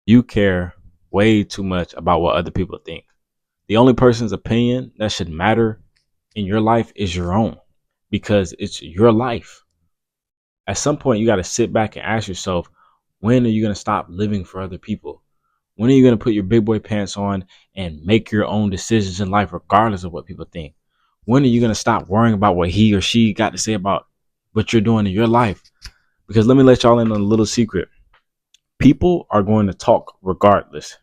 You care way too much about what other people think. The only person's opinion that should matter in your life is your own, because it's your life. At some point, you got to sit back and ask yourself, when are you going to stop living for other people? When are you going to put your big boy pants on and make your own decisions in life, regardless of what people think? When are you going to stop worrying about what he or she got to say about what you're doing in your life? Because let me let y'all in on a little secret. People are going to talk regardless.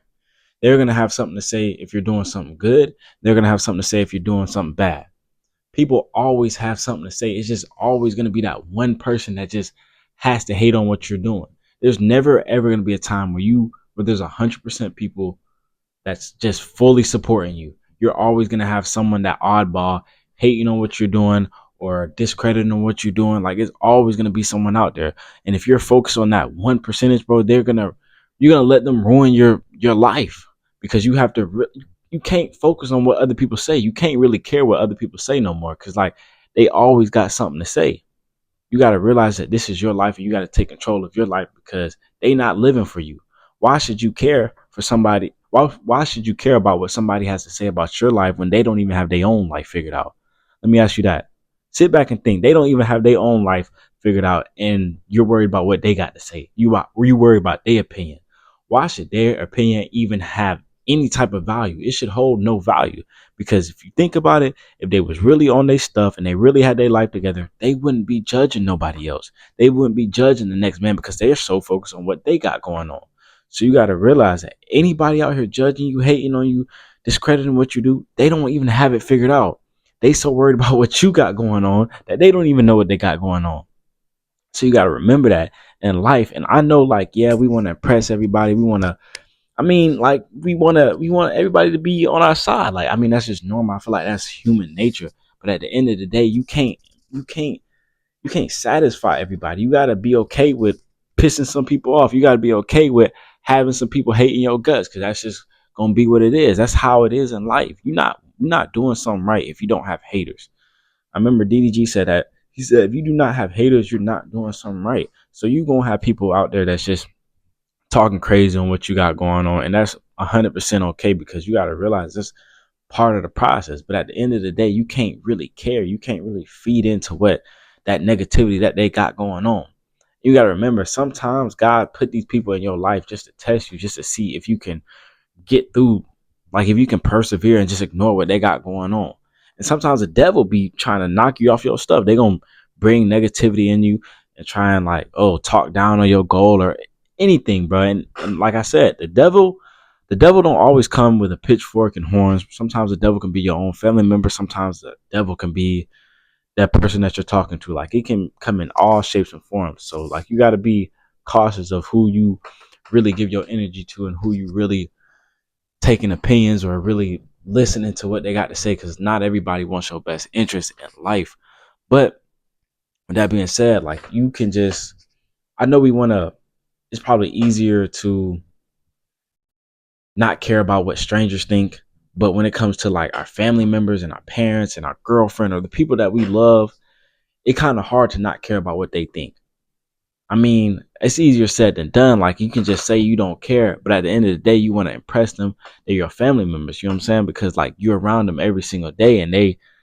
They're going to have something to say if you're doing something good. They're going to have something to say if you're doing something bad. People always have something to say. It's just always going to be that one person that just has to hate on what you're doing. There's never ever going to be a time where there's 100% people that's just fully supporting you. You're always going to have someone, that oddball, hating on what you're doing or discrediting on what you're doing. Like, it's always going to be someone out there. And if you're focused on that 1%, bro, you're going to let them ruin your life, because you can't focus on what other people say. You can't really care what other people say no more, because like, they always got something to say. You got to realize that this is your life and you got to take control of your life, because they not living for you. Why should you care for somebody? Why should you care about what somebody has to say about your life when they don't even have their own life figured out? Let me ask you that. Sit back and think. They don't even have their own life figured out, and you're worried about what they got to say. You worried about their opinion. Why should their opinion even have any type of value? It should hold no value, because if you think about it, if they was really on their stuff and they really had their life together, they wouldn't be judging nobody else. They wouldn't be judging the next man, because they're so focused on what they got going on. So you got to realize that anybody out here judging you, hating on you, discrediting what you do, they don't even have it figured out. They so worried about what you got going on that they don't even know what they got going on. So you got to remember that in life. And I know, like, yeah, we want to impress everybody. We want everybody to be on our side. Like, I mean, that's just normal. I feel like that's human nature. But at the end of the day, you can't you can't satisfy everybody. You got to be okay with pissing some people off. You got to be okay with having some people hating your guts, because that's just gonna be what it is. That's how it is in life. You're not doing something right if you don't have haters. I remember DDG said that. He said, if you do not have haters, you're not doing something right. So you're gonna have people out there that's just talking crazy on what you got going on, and that's 100% okay, because you got to realize this part of the process. But at the end of the day, you can't really care. You can't really feed into what that negativity that they got going on. You got to remember, sometimes God put these people in your life just to test you, just to see if you can get through, like if you can persevere and just ignore what they got going on. And sometimes the devil be trying to knock you off your stuff. They gonna bring negativity in you and try and, like, talk down on your goal or anything, bro. And like I said, the devil don't always come with a pitchfork and horns. Sometimes the devil can be your own family member. Sometimes the devil can be that person that you're talking to. Like, it can come in all shapes and forms. So like, you got to be cautious of who you really give your energy to and who you really taking opinions or really listening to what they got to say, because not everybody wants your best interest in life. But with that being said, like, you can just, I know we want to, it's probably easier to not care about what strangers think. But when it comes to like our family members and our parents and our girlfriend or the people that we love, it's kind of hard to not care about what they think. I mean, it's easier said than done. Like, you can just say you don't care, but at the end of the day, you want to impress them. They're your family members. You know what I'm saying? Because like, you're around them every single day, and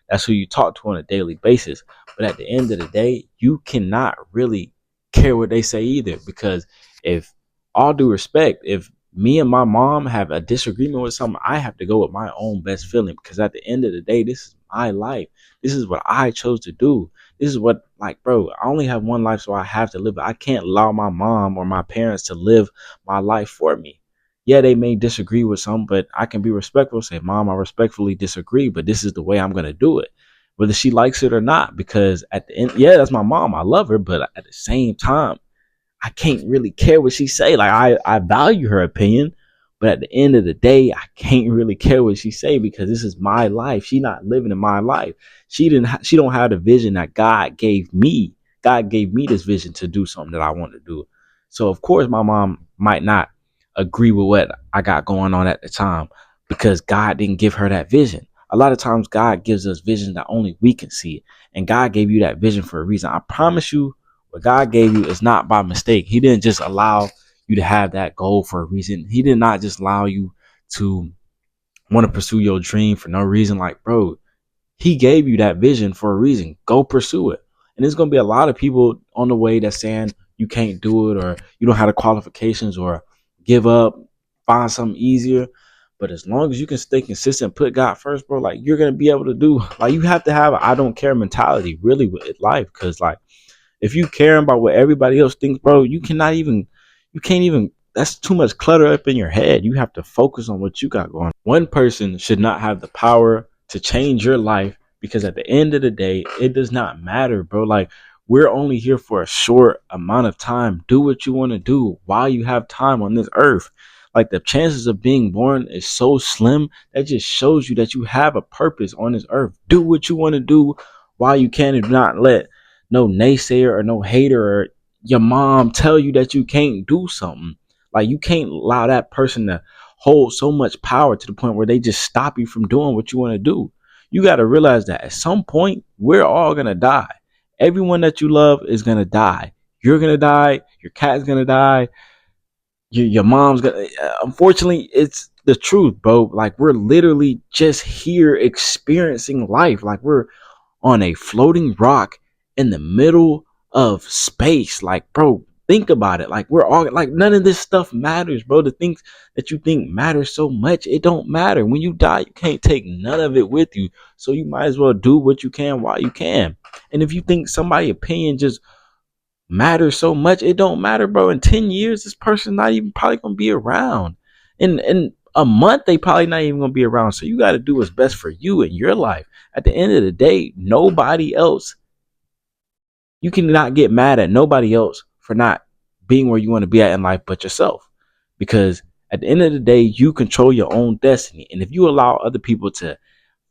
that's who you talk to on a daily basis. But at the end of the day, you cannot really care what they say either, because if, all due respect, if me and my mom have a disagreement with something, I have to go with my own best feeling, because at the end of the day, this is my life. This is what I chose to do. This is what, like, bro, I only have one life, so I have to live it. I can't allow my mom or my parents to live my life for me. Yeah, they may disagree with some, but I can be respectful. Say, Mom, I respectfully disagree, but this is the way I'm going to do it, whether she likes it or not. Because at the end, yeah, that's my mom. I love her, but at the same time, I can't really care what she say. Like, I value her opinion, but at the end of the day, I can't really care what she say, because this is my life. She not living in my life. She don't have the vision that God gave me. God gave me this vision to do something that I want to do. So of course my mom might not agree with what I got going on at the time, because God didn't give her that vision. A lot of times God gives us vision that only we can see. And God gave you that vision for a reason. I promise you, what God gave you is not by mistake. He didn't just allow you to have that goal for a reason. He did not just allow you to want to pursue your dream for no reason. Like, bro, he gave you that vision for a reason. Go pursue it. And there's gonna be a lot of people on the way that's saying you can't do it, or you don't have the qualifications, or give up, find something easier. But as long as you can stay consistent, put God first, bro, like you're gonna be able to do. Like, you have to have a I don't care mentality really with life, because like if you care about what everybody else thinks, bro, you can't even. That's too much clutter up in your head. You have to focus on what you got going. One person should not have the power to change your life, because at the end of the day, it does not matter, bro. Like, we're only here for a short amount of time. Do what you want to do while you have time on this earth. Like, the chances of being born is so slim. That just shows you that you have a purpose on this earth. Do what you want to do while you can, and do not let no naysayer or no hater or your mom tell you that you can't do something. Like, you can't allow that person to hold so much power to the point where they just stop you from doing what you want to do. You got to realize that at some point we're all going to die. Everyone that you love is going to die. You're going to die. Your cat's going to die. Your mom's going to, unfortunately, it's the truth, bro. Like, we're literally just here experiencing life. Like, we're on a floating rock in the middle of space. Like, bro, think about it. Like, we're all like, none of this stuff matters, bro. The things that you think matter so much, it don't matter. When you die, you can't take none of it with you. So you might as well do what you can while you can. And if you think somebody's opinion just matters so much, it don't matter, bro. In 10 years, this person not even probably gonna be around. In a month, they probably not even gonna be around. So you got to do what's best for you in your life. At the end of the day, nobody else, you cannot get mad at nobody else for not being where you want to be at in life but yourself. Because at the end of the day, you control your own destiny. And if you allow other people to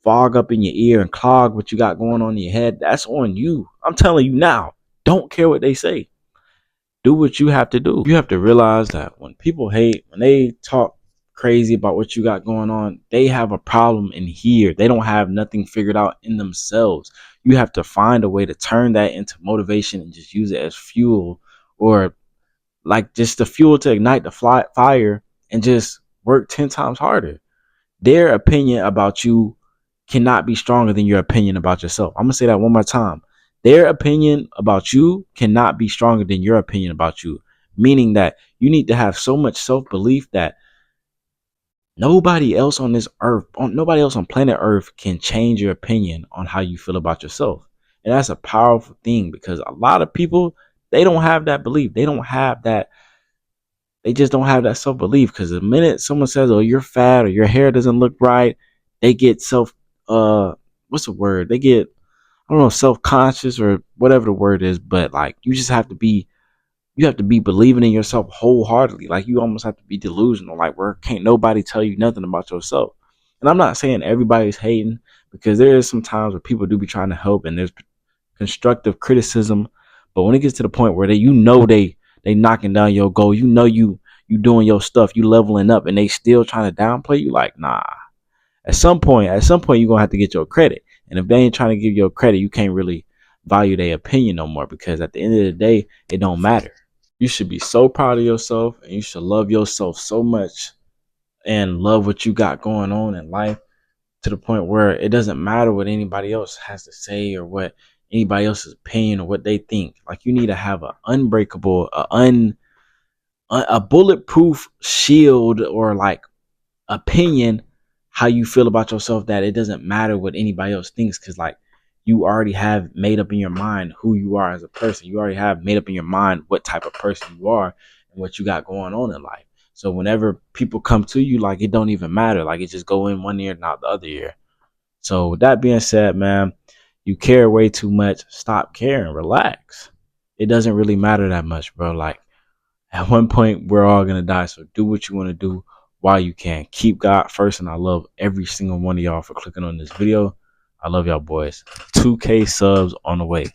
fog up in your ear and clog what you got going on in your head, that's on you. I'm telling you now, don't care what they say. Do what you have to do. You have to realize that when people hate, when they talk crazy about what you got going on, they have a problem in here. They don't have nothing figured out in themselves. You have to find a way to turn that into motivation and just use it as fuel, or like just the fuel to ignite the fire, and just work 10 times harder. Their opinion about you cannot be stronger than your opinion about yourself. I'm going to say that one more time. Their opinion about you cannot be stronger than your opinion about you. Meaning that you need to have so much self belief that nobody else on this earth, nobody else on planet Earth can change your opinion on how you feel about yourself. And that's a powerful thing, because a lot of people, they don't have that belief. They don't have that. They just don't have that self belief, because the minute someone says, "Oh, you're fat," or "Your hair doesn't look right," they get what's the word? They get, I don't know, self conscious or whatever the word is. But like, you have to be believing in yourself wholeheartedly. Like, you almost have to be delusional. Like, where can't nobody tell you nothing about yourself. And I'm not saying everybody's hating, because there is some times where people do be trying to help and there's constructive criticism. But when it gets to the point where they knocking down your goal, you doing your stuff, you leveling up, and they still trying to downplay you, like, nah. At some point you're gonna have to get your credit. And if they ain't trying to give you credit, you can't really value their opinion no more, because at the end of the day, it don't matter. You should be so proud of yourself, and you should love yourself so much and love what you got going on in life, to the point where it doesn't matter what anybody else has to say, or what anybody else's opinion, or what they think. Like, you need to have a unbreakable, a bulletproof shield, or like opinion, how you feel about yourself, that it doesn't matter what anybody else thinks. Because like, you already have made up in your mind who you are as a person. You already have made up in your mind what type of person you are and what you got going on in life. So whenever people come to you, like, it don't even matter. Like, it just go in one ear, not the other ear. So with that being said, man, you care way too much. Stop caring. Relax. It doesn't really matter that much, bro. Like, at one point, we're all gonna die. So do what you want to do while you can. Keep God first. And I love every single one of y'all for clicking on this video. I love y'all, boys. 2K subs on the way.